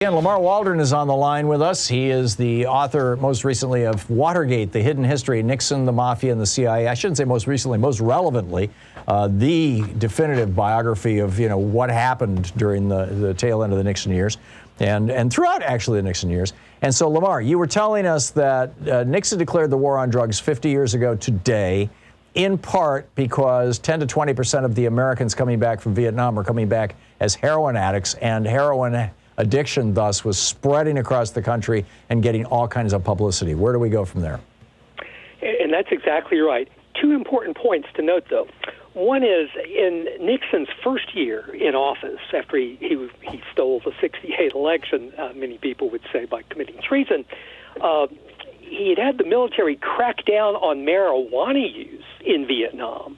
And Lamar Waldron is on the line with us. He is the author, most recently, of Watergate, The Hidden History, Nixon, the Mafia, and the CIA. I shouldn't say most recently, most relevantly, the definitive biography of, what happened during the tail end of the Nixon years and throughout, actually, the Nixon years. And so, Lamar, you were telling us that Nixon declared the war on drugs 50 years ago today, in part because 10 to 20% of the Americans coming back from Vietnam are coming back as heroin addicts, and heroin addiction, thus, was spreading across the country and getting all kinds of publicity. Where do we go from there? And that's exactly right. Two important points to note, though. One is, in Nixon's first year in office, after he stole the 1968 election, many people would say by committing treason, he had the military crack down on marijuana use in Vietnam.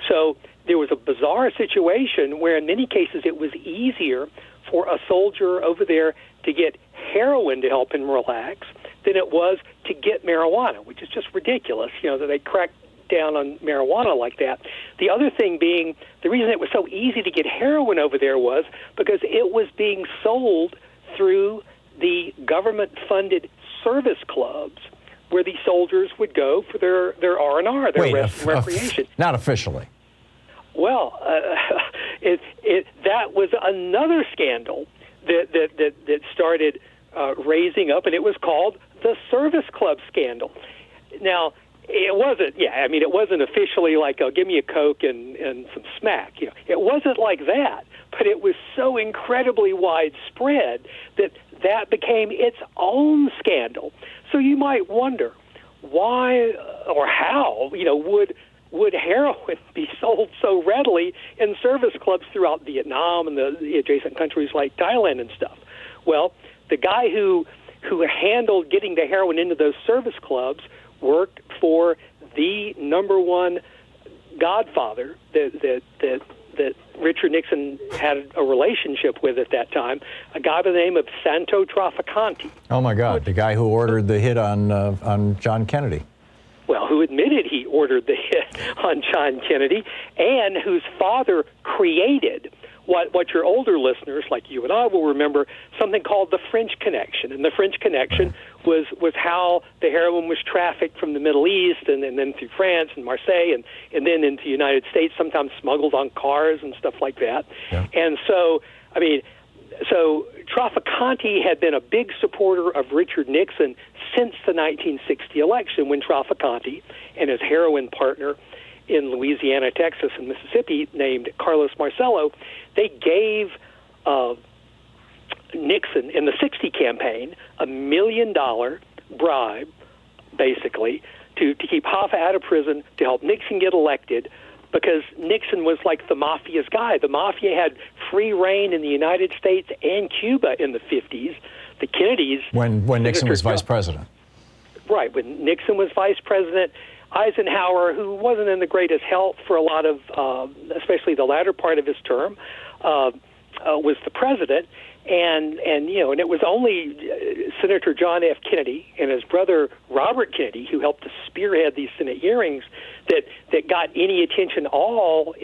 So there was a bizarre situation where, in many cases, it was easier for a soldier over there to get heroin to help him relax than it was to get marijuana, which is just ridiculous, that they cracked down on marijuana like that. The other thing being, the reason it was so easy to get heroin over there was because it was being sold through the government-funded service clubs where the soldiers would go for their R&R, their rest and recreation. Not officially. Well, that was another scandal that started raising up, and it was called the service club scandal. Now, it wasn't officially like, give me a Coke and some smack. It wasn't like that, but it was so incredibly widespread that became its own scandal. So you might wonder why or how, would heroin be sold so readily in service clubs throughout Vietnam and the adjacent countries like Thailand and stuff? Well, the guy who handled getting the heroin into those service clubs worked for the number one godfather that Richard Nixon had a relationship with at that time, a guy by the name of Santo Trafficante. Oh, my God, the guy who ordered the hit on John Kennedy. Well, who admitted he ordered the hit on John Kennedy, and whose father created what your older listeners, like you and I, will remember, something called the French Connection. And the French Connection was how the heroin was trafficked from the Middle East and then through France and Marseille and then into the United States, sometimes smuggled on cars and stuff like that. Yeah. And so Trafficante had been a big supporter of Richard Nixon since the 1960 election, when Trafficante and his heroin partner in Louisiana, Texas, and Mississippi, named Carlos Marcello, they gave Nixon in the 60 campaign $1 million bribe, basically, to keep Hoffa out of prison, to help Nixon get elected, because Nixon was like the Mafia's guy. The Mafia had free reign in the United States and Cuba in the 50s. The Kennedys... When Nixon was vice president. Right, when Nixon was vice president. Eisenhower, who wasn't in the greatest health for a lot of, especially the latter part of his term, was the president. And it was only Senator John F. Kennedy and his brother Robert Kennedy, who helped to spearhead these Senate hearings, that got any attention all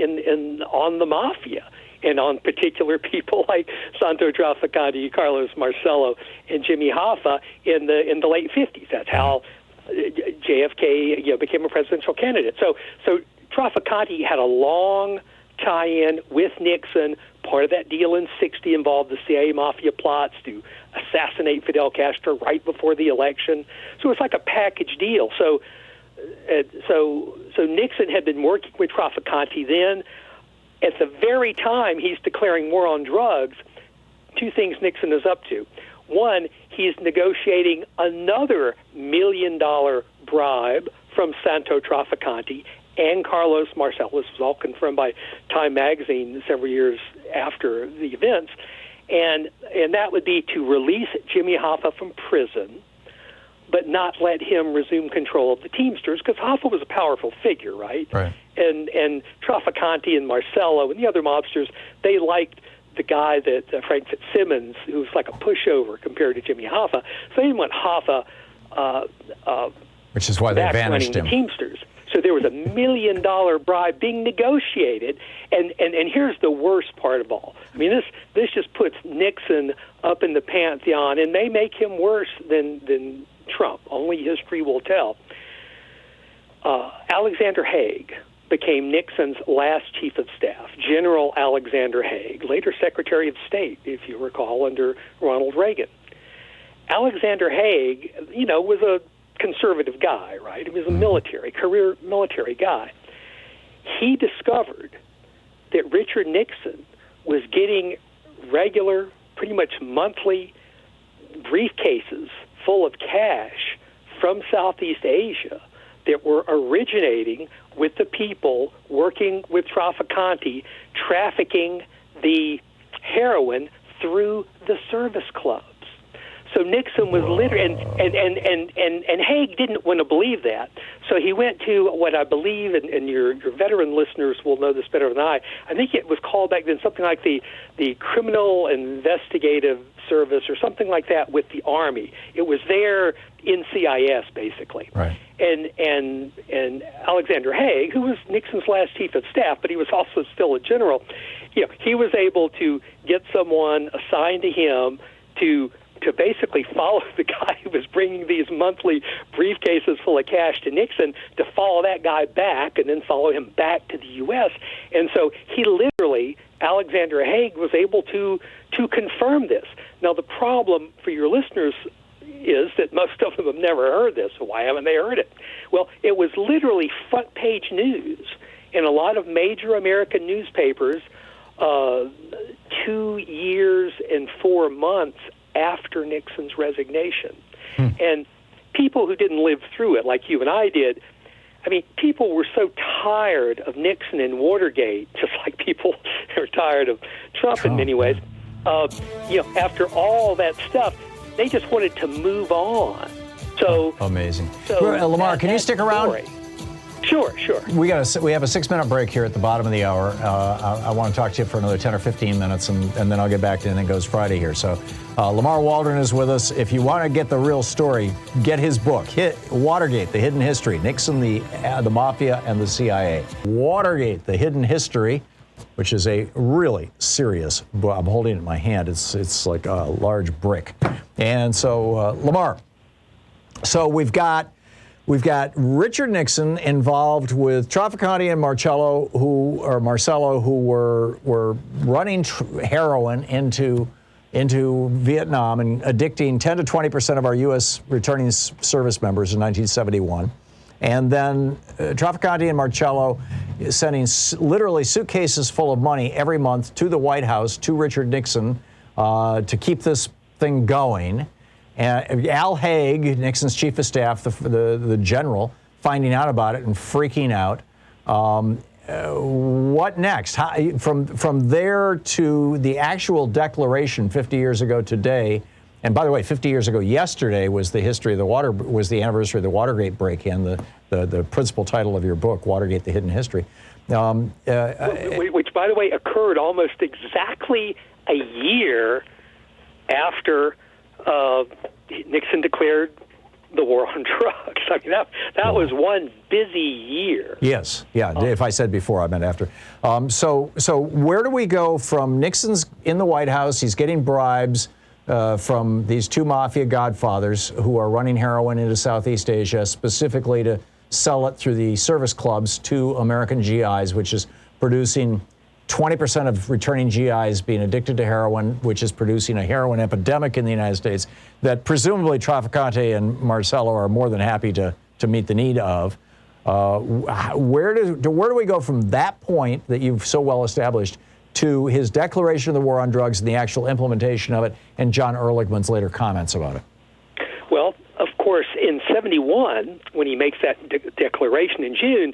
on the Mafia and on particular people like Santo Trafficante, Carlos Marcello, and Jimmy Hoffa in the late 50s. That's how JFK became a presidential candidate. So Trafficante had a long tie-in with Nixon. Part of that deal in '60 involved the CIA Mafia plots to assassinate Fidel Castro right before the election. So it's like a package deal. So Nixon had been working with Trafficante then. At the very time he's declaring war on drugs, two things Nixon is up to. One, he's negotiating another $1 million bribe from Santo Trafficante and Carlos Marcello. This was all confirmed by Time magazine several years after the events. And that would be to release Jimmy Hoffa from prison, but not let him resume control of the Teamsters, because Hoffa was a powerful figure, right? Right. And Trafficante and Marcello and the other mobsters, they liked the guy that Frank Fitzsimmons, who was like a pushover compared to Jimmy Hoffa. So they didn't want Hoffa which is why they vanished him. The Teamsters. So there was $1 million bribe being negotiated, and here's the worst part of all. I mean, this just puts Nixon up in the pantheon and may make him worse than Trump. Only history will tell. Alexander Haig became Nixon's last chief of staff, General Alexander Haig, later Secretary of State, if you recall, under Ronald Reagan. Alexander Haig, was a conservative guy, right? He was a career military guy. He discovered that Richard Nixon was getting regular, pretty much monthly briefcases full of cash from Southeast Asia that were originating with the people working with Trafficante, trafficking the heroin through the service clubs. So Nixon was literally, and Haig didn't want to believe that. So he went to what I believe, and your veteran listeners will know this better than I think it was called back then something like the Criminal Investigative Service or something like that with the Army. It was their NCIS, basically. Right. And Alexander Haig, who was Nixon's last chief of staff, but he was also still a general, he was able to get someone assigned to him to basically follow the guy who was bringing these monthly briefcases full of cash to Nixon, to follow that guy back and then follow him back to the U.S. And so he literally, Alexander Haig, was able to confirm this. Now, the problem for your listeners is that most of them have never heard this. So why haven't they heard it? Well, it was literally front-page news in a lot of major American newspapers 2 years and 4 months after Nixon's resignation. And people who didn't live through it, like you and I did, people were so tired of Nixon and Watergate, just like people are tired of Trump in many ways. After all that stuff, they just wanted to move on. So amazing. So Lamar, can you stick around? Story. Sure. We have a 6-minute break here at the bottom of the hour. I want to talk to you for another 10 or 15 minutes, and then I'll get back to it, and then goes Friday here. So Lamar Waldron is with us. If you want to get the real story, get his book, Watergate, The Hidden History, Nixon, the Mafia, and the CIA. Watergate, The Hidden History, which is a really serious book. I'm holding it in my hand. It's like a large brick. And so, Lamar, so we've got Richard Nixon involved with Trafficante and Marcello, who were running heroin into Vietnam and addicting 10 to 20% of our U.S. returning service members in 1971. And then Trafficante and Marcello sending literally suitcases full of money every month to the White House, to Richard Nixon, to keep this thing going. And Al Haig, Nixon's chief of staff, the general, finding out about it and freaking out. What next? From there to the actual declaration 50 years ago today, and by the way, 50 years ago yesterday was the anniversary of the Watergate break-in, the principal title of your book, Watergate: The Hidden History. Which, by the way, occurred almost exactly a year after Nixon declared the war on drugs. That was one busy year. Yes, yeah. If I said before, I meant after. So where do we go from Nixon's in the White House? He's getting bribes from these two mafia godfathers who are running heroin into Southeast Asia, specifically to sell it through the service clubs to American GIs, which is producing 20% of returning GIs being addicted to heroin, which is producing a heroin epidemic in the United States that presumably Trafficante and Marcello are more than happy to meet the need of. Where do we go from that point that you've so well established to his declaration of the war on drugs and the actual implementation of it, and John Ehrlichman's later comments about it? Well, of course, in 71, when he makes that declaration in June,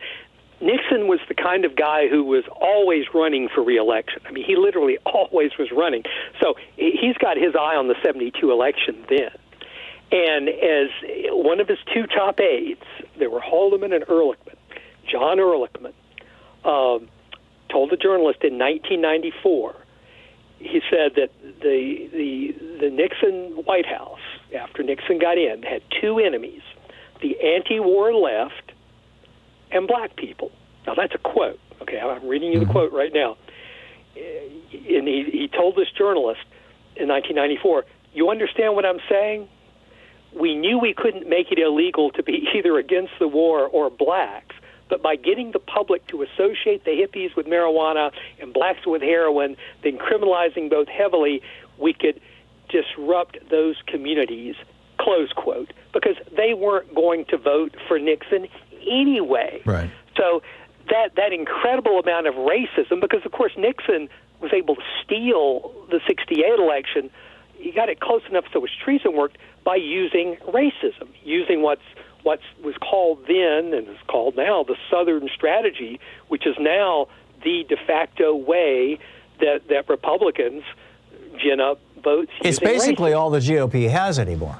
Nixon was the kind of guy who was always running for re-election. He literally always was running. So he's got his eye on the 72 election then. And as one of his two top aides, there were Haldeman and Ehrlichman, John Ehrlichman, told a journalist in 1994, he said that the Nixon White House, after Nixon got in, had two enemies, the anti-war left and black people. Now, that's a quote. Okay, I'm reading you the quote right now. And he told this journalist in 1994, you understand what I'm saying? We knew we couldn't make it illegal to be either against the war or blacks, but by getting the public to associate the hippies with marijuana and blacks with heroin, then criminalizing both heavily, we could disrupt those communities, close quote, because they weren't going to vote for Nixon anyway. Right. So that incredible amount of racism, because, of course, Nixon was able to steal the 68 election. He got it close enough so his treason worked by using racism, using what was called then and is called now the Southern strategy, which is now the de facto way that Republicans gin up votes. It's basically racism. all the GOP has anymore.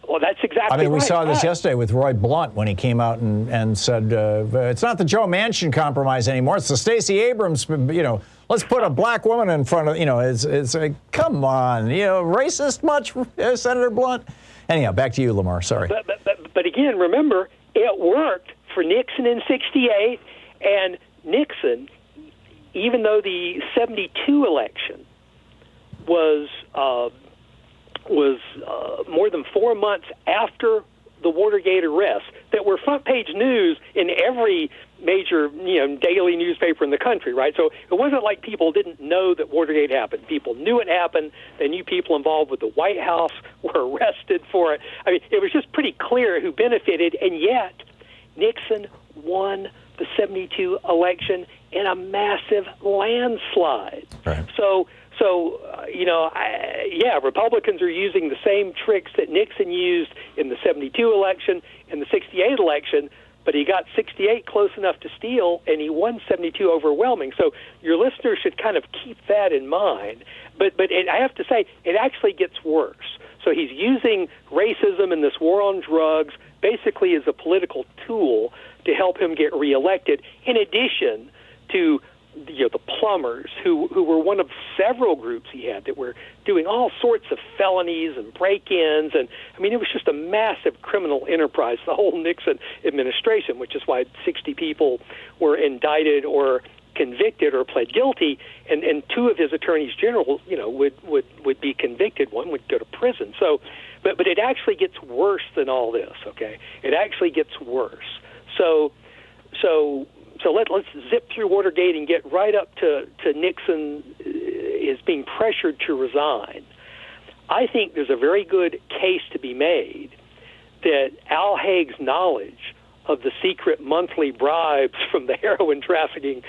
Well, that's exactly right. I mean, we saw this yesterday with Roy Blunt when he came out and said, it's not the Joe Manchin compromise anymore. It's the Stacey Abrams, let's put a black woman in front of, it's come on, racist much, Senator Blunt? Anyhow, back to you, Lamar. Sorry. But again, remember, it worked for Nixon in 68, and Nixon, even though the 72 election was more than 4 months after the Watergate arrests that were front page news in every major daily newspaper in the country, right? So it wasn't like people didn't know that Watergate happened. People knew it happened. They knew people involved with the White House were arrested for it. I mean, it was just pretty clear who benefited, and yet Nixon won the 72 election in a massive landslide. Right. So Republicans are using the same tricks that Nixon used in the 72 election and the 68 election, but he got 68 close enough to steal, and he won 72 overwhelming. So your listeners should kind of keep that in mind. But I have to say, it actually gets worse. So he's using racism and this war on drugs basically as a political tool to help him get reelected, in addition to the plumbers who were one of several groups he had that were doing all sorts of felonies and break-ins, and I mean, it was just a massive criminal enterprise, the whole Nixon administration, which is why 60 people were indicted or convicted or pled guilty, and two of his attorneys general would be convicted. One would go to prison. So but it actually gets worse than all this. Okay, it actually gets worse. So let's zip through Watergate and get right up to Nixon is being pressured to resign. I think there's a very good case to be made that Al Haig's knowledge of the secret monthly bribes from the heroin trafficking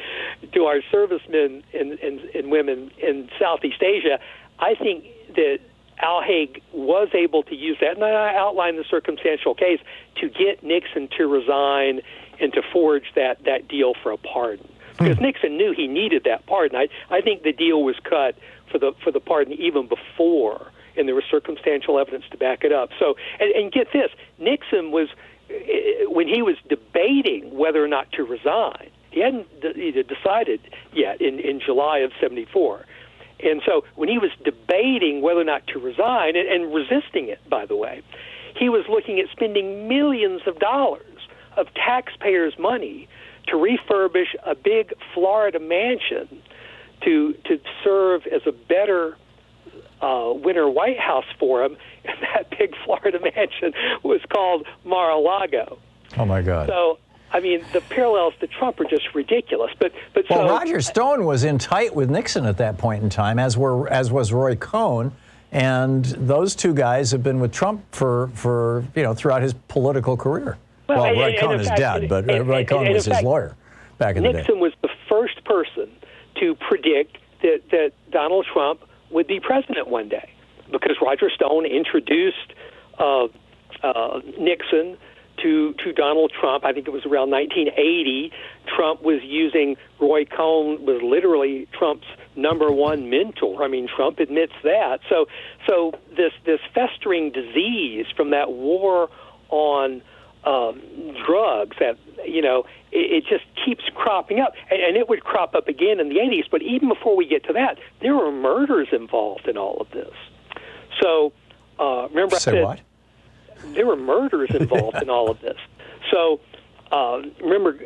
to our servicemen and women in Southeast Asia, I think that Al Haig was able to use that, and I outlined the circumstantial case, to get Nixon to resign and to forge that deal for a pardon. Because Nixon knew he needed that pardon. I think the deal was cut for the pardon even before, and there was circumstantial evidence to back it up. So, and get this, Nixon was, when he was debating whether or not to resign, he hadn't decided yet in July of 74. And so when he was debating whether or not to resign, and resisting it, by the way, he was looking at spending millions of dollars of taxpayers' money to refurbish a big Florida mansion to serve as a better winter White House for him, and that big Florida mansion was called Mar-a-Lago. Oh, my God. So, I mean, the parallels to Trump are just ridiculous. But well, Roger Stone was in tight with Nixon at that point in time, as was Roy Cohn, and those two guys have been with Trump for throughout his political career. Well, Roy Cohn is dead, but Roy Cohn was his lawyer back in the day. Nixon was the first person to predict that Donald Trump would be president one day, because Roger Stone introduced Nixon to Donald Trump. I think it was around 1980. Trump was using Roy Cohn, was literally Trump's number one mentor. I mean, Trump admits that. So this festering disease from that war on drugs, that it just keeps cropping up, and it would crop up again in the 80s. But even before we get to that, there were murders involved in all of this. So remember, I said what? There were murders involved in all of this. So remember,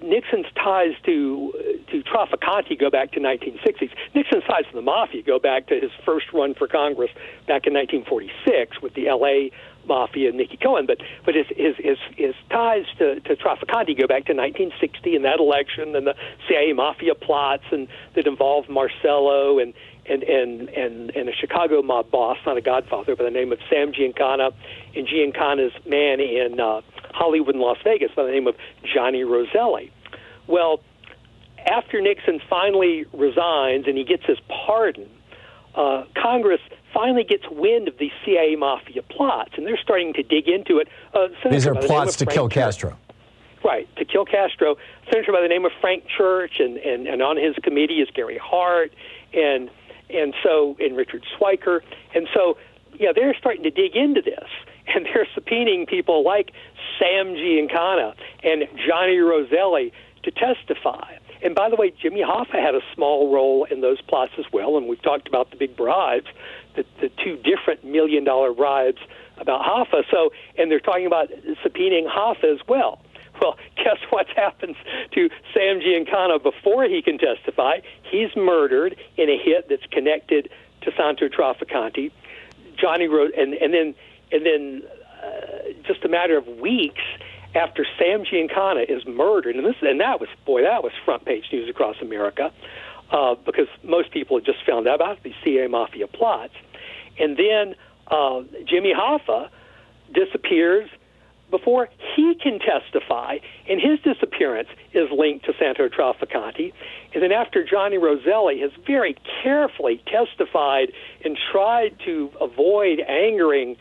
Nixon's ties to Trafficante go back to 1960s. Nixon's ties to the Mafia go back to his first run for Congress back in 1946 with the L.A. Mafia and Nicky Cohen. But his ties to Trafficante go back to 1960 and that election and the CIA Mafia plots and that involved Marcello and a Chicago mob boss, not a godfather, by the name of Sam Giancana, and Giancana's man in Hollywood and Las Vegas by the name of Johnny Roselli. Well, after Nixon finally resigns and he gets his pardon, Congress finally gets wind of these CIA Mafia plots, and they're starting to dig into it. These are plots to kill Castro. Right, to kill Castro. A senator by the name of Frank Church, and on his committee is Gary Hart, and Richard Schweiker. And so, yeah, they're starting to dig into this, and they're subpoenaing people like Sam Giancana and Johnny Roselli to testify. And by the way, Jimmy Hoffa had a small role in those plots as well, and we've talked about the big bribes, the two different $1 million bribes about Hoffa. So, and they're talking about subpoenaing Hoffa as well. Well, guess what happens to Sam Giancana before he can testify? He's murdered in a hit that's connected to Santo Trafficante. And then just a matter of weeks after Sam Giancana is murdered, and that was front page news across America, because most people had just found out about these CIA Mafia plots. And then Jimmy Hoffa disappears before he can testify, and his disappearance is linked to Santo Trafficante. And then after Johnny Roselli has very carefully testified and tried to avoid angering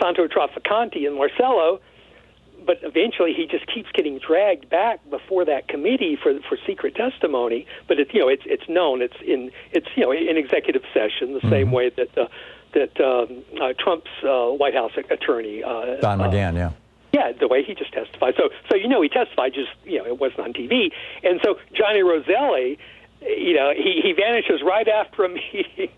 Santo Trafficante and Marcello, but eventually he just keeps getting dragged back before that committee for secret testimony. But it's known. It's in executive session, the same way that Trump's White House attorney Don McGahn, yeah. Yeah, the way he just testified. So he testified, just it wasn't on TV. And so Johnny Roselli, he vanishes right after a meeting,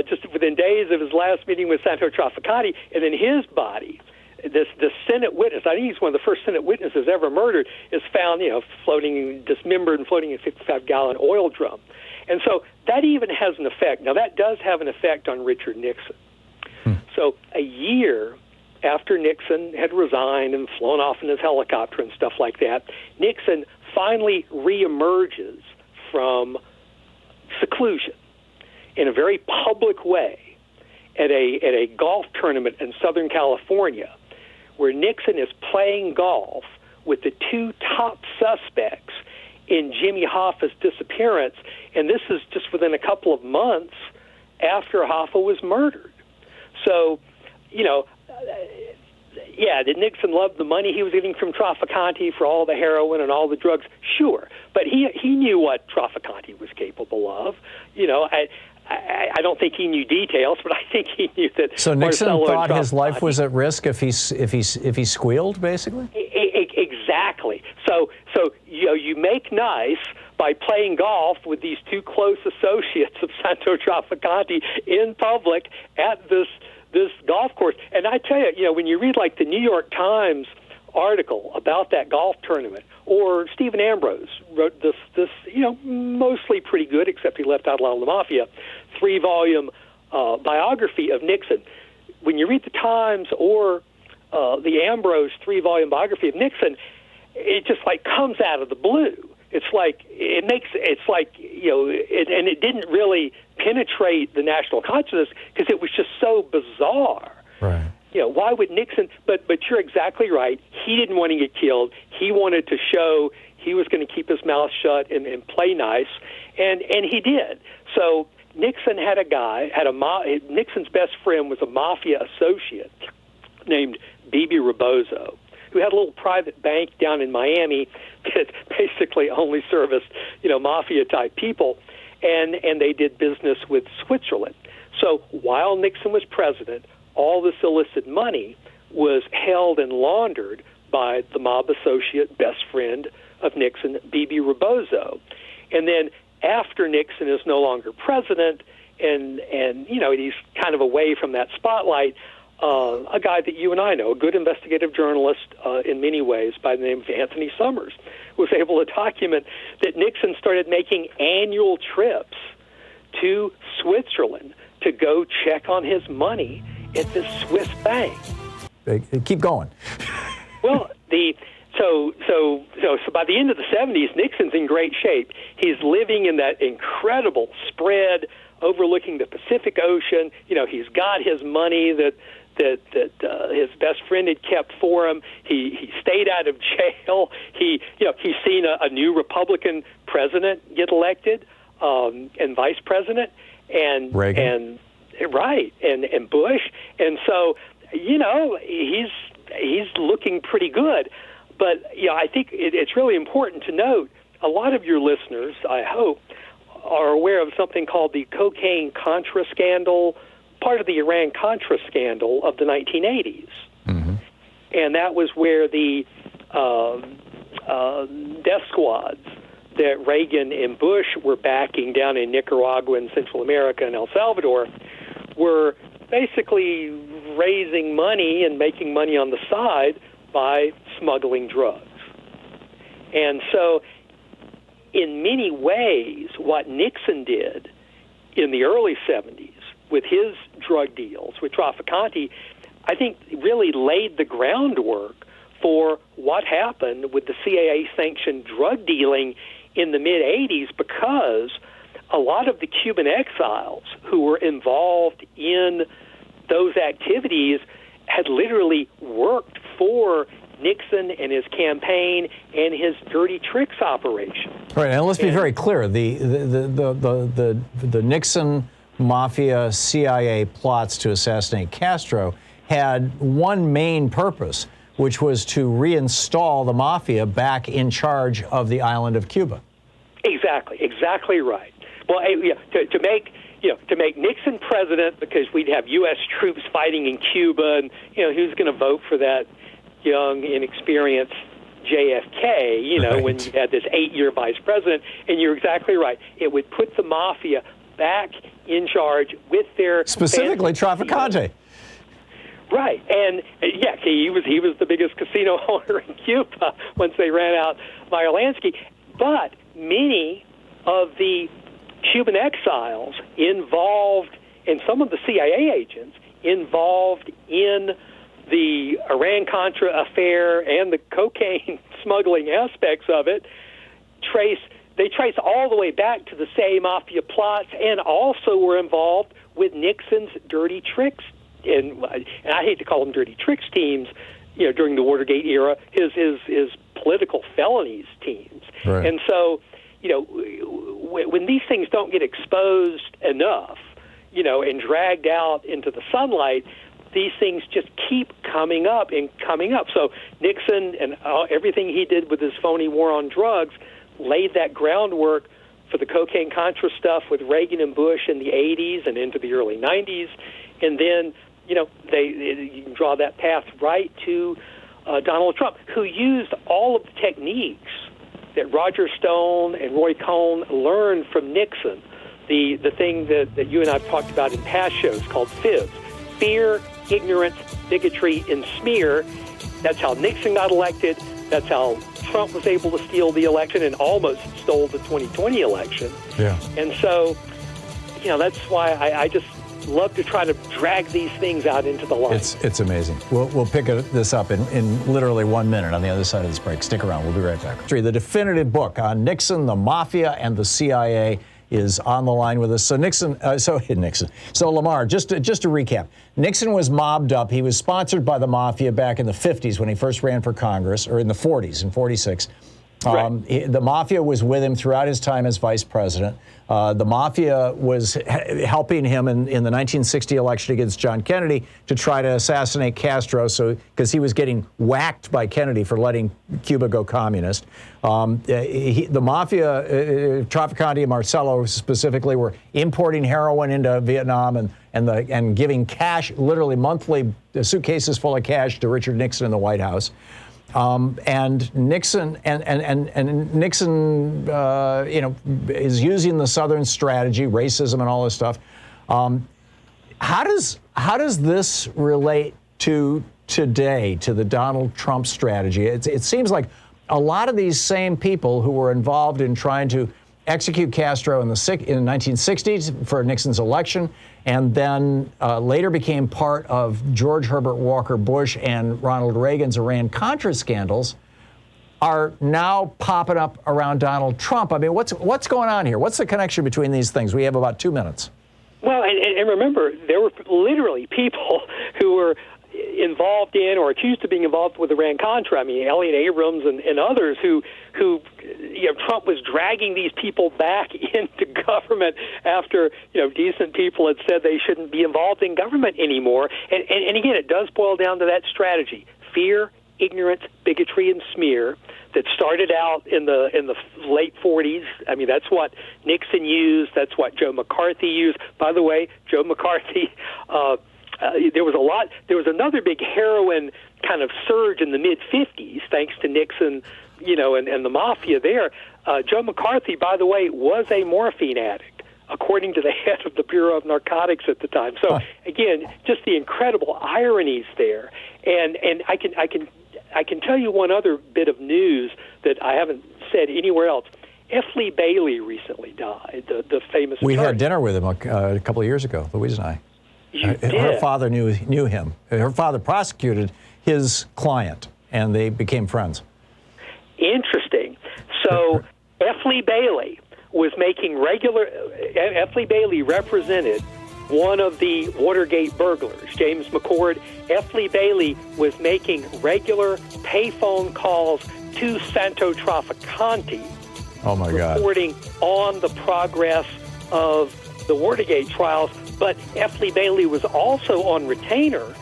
just within days of his last meeting with Santo Trafficante, and then his body, this Senate witness, I think he's one of the first Senate witnesses ever murdered, is found, floating, dismembered and floating in a 55-gallon oil drum. And so that even has an effect. Now, that does have an effect on Richard Nixon. So a year after Nixon had resigned and flown off in his helicopter and stuff like that, Nixon finally reemerges from seclusion in a very public way at a golf tournament in Southern California, where Nixon is playing golf with the two top suspects in Jimmy Hoffa's disappearance, and this is just within a couple of months after Hoffa was murdered. So, did Nixon love the money he was getting from Trafficante for all the heroin and all the drugs? Sure, but he knew what Trafficante was capable of. I don't think he knew details, but I think he knew that. So Nixon Marcello thought his life was at risk if he squealed, basically? Exactly. So you make nice by playing golf with these two close associates of Santo Trafficante in public at this golf course. And I tell you, when you read like the New York Times article about that golf tournament, or Stephen Ambrose wrote this mostly pretty good, except he left out a lot of the Mafia, 3-volume biography of Nixon. When you read the Times or the Ambrose 3-volume biography of Nixon, it just like comes out of the blue. It's like and it didn't really penetrate the national consciousness because it was just so bizarre. Right. Why would Nixon? But you're exactly right. He didn't want to get killed. He wanted to show he was going to keep his mouth shut and play nice, and he did. So Nixon had a guy. Nixon's best friend was a Mafia associate named Bibi Rebozo, who had a little private bank down in Miami that basically only serviced Mafia-type people, and they did business with Switzerland. So while Nixon was president, all this illicit money was held and laundered by the mob associate, best friend of Nixon, Bibi Rebozo. And then after Nixon is no longer president and he's kind of away from that spotlight, a guy that you and I know, a good investigative journalist in many ways by the name of Anthony Summers, was able to document that Nixon started making annual trips to Switzerland to go check on his money at this Swiss bank. Keep going. Well, so by the end of the 70s, Nixon's in great shape. He's living in that incredible spread overlooking the Pacific Ocean. You know, he's got his money that his best friend had kept for him. He stayed out of jail. He's seen a new Republican president get elected, and vice president, and Reagan. and Bush, and so he's looking pretty good. But I think it's really important to note a lot of your listeners, I hope, are aware of something called the cocaine-Contra scandal, part of the Iran-Contra scandal of the 1980s. Mm-hmm. And that was where the death squads that Reagan and Bush were backing down in Nicaragua and Central America and El Salvador were basically raising money and making money on the side by smuggling drugs. And so in many ways, what Nixon did in the early 70s with his drug deals with Trafficante, I think really laid the groundwork for what happened with the CIA-sanctioned drug dealing in the mid-'80s, because a lot of the Cuban exiles who were involved in those activities had literally worked for Nixon and his campaign and his dirty tricks operation. Right, and let's be very clear: the Nixon Mafia CIA plots to assassinate Castro had one main purpose, which was to reinstall the Mafia back in charge of the island of Cuba. Exactly right. Well, to make Nixon president, because we'd have U.S. troops fighting in Cuba, and who's going to vote for that young, inexperienced JFK? Right. When you had this 8-year vice president, and you're exactly right. It would put the Mafia back in charge with their specifically Trafficante. Right, and he was the biggest casino owner in Cuba once they ran out Meyer Lansky. But many of the Cuban exiles involved, and some of the CIA agents involved in the Iran-Contra affair and the cocaine smuggling aspects of it, trace all the way back to the CIA Mafia plots, and also were involved with Nixon's dirty tricks, and I hate to call them dirty tricks teams, during the Watergate era, his political felonies teams. Right. And so, when these things don't get exposed enough, and dragged out into the sunlight, these things just keep coming up and coming up. So Nixon and everything he did with his phony war on drugs laid that groundwork for the cocaine-Contra stuff with Reagan and Bush in the 80s and into the early 90s. And then, you can draw that path right to Donald Trump, who used all of the techniques that Roger Stone and Roy Cohn learned from Nixon, the thing that you and I have talked about in past shows called FIBS, fear, ignorance, bigotry, and smear. That's how Nixon got elected. That's how Trump was able to steal the election and almost stole the 2020 election. Yeah. And so, that's why I just love to try to drag these things out into the light. It's amazing. We'll pick this up in literally 1 minute on the other side of this break. Stick around. We'll be right back. The definitive book on Nixon, the Mafia, and the CIA is on the line with us. So So Lamar, just to recap, Nixon was mobbed up. He was sponsored by the Mafia back in the 50s when he first ran for Congress, or in the 40s, in 46. Right. The Mafia was with him throughout his time as vice president. The Mafia was helping him in the 1960 election against John Kennedy to try to assassinate Castro, because he was getting whacked by Kennedy for letting Cuba go communist. The Mafia, Trafficante and Marcello specifically, were importing heroin into Vietnam and giving cash, literally monthly suitcases full of cash, to Richard Nixon in the White House. And Nixon Nixon, is using the Southern strategy, racism and all this stuff. How does this relate to today, to the Donald Trump strategy? It seems like a lot of these same people who were involved in trying to execute Castro in the 1960s for Nixon's election, and then later became part of George Herbert Walker Bush and Ronald Reagan's Iran-Contra scandals, are now popping up around Donald Trump. I mean, what's going on here? What's the connection between these things? We have about 2 minutes. Well, and remember, there were literally people who were involved in or accused of being involved with Iran-Contra. I mean, Elliot Abrams and others who Trump was dragging these people back into government after, decent people had said they shouldn't be involved in government anymore. And again, it does boil down to that strategy: fear, ignorance, bigotry, and smear that started out in the late 40s. I mean, that's what Nixon used. That's what Joe McCarthy used. By the way, Joe McCarthy, there was another big heroin kind of surge in the mid-50s, thanks to Nixon, and the Mafia there. Joe McCarthy, by the way, was a morphine addict, according to the head of the Bureau of Narcotics at the time. So again, just the incredible ironies there. And I can tell you one other bit of news that I haven't said anywhere else. F. Lee Bailey recently died, the famous We attorney. had dinner with him a couple of years ago, Louise and I. Her father knew him. Her father prosecuted his client, and they became friends. Interesting. So F. Lee Bailey was making F. Lee Bailey represented one of the Watergate burglars, James McCord. F. Lee Bailey was making regular payphone calls to Santo Trafficante, oh my God, reporting on the progress of the Watergate trials. But F. Lee Bailey was also on retainer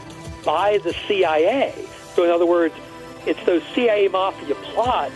by the CIA. So in other words, it's those CIA Mafia plots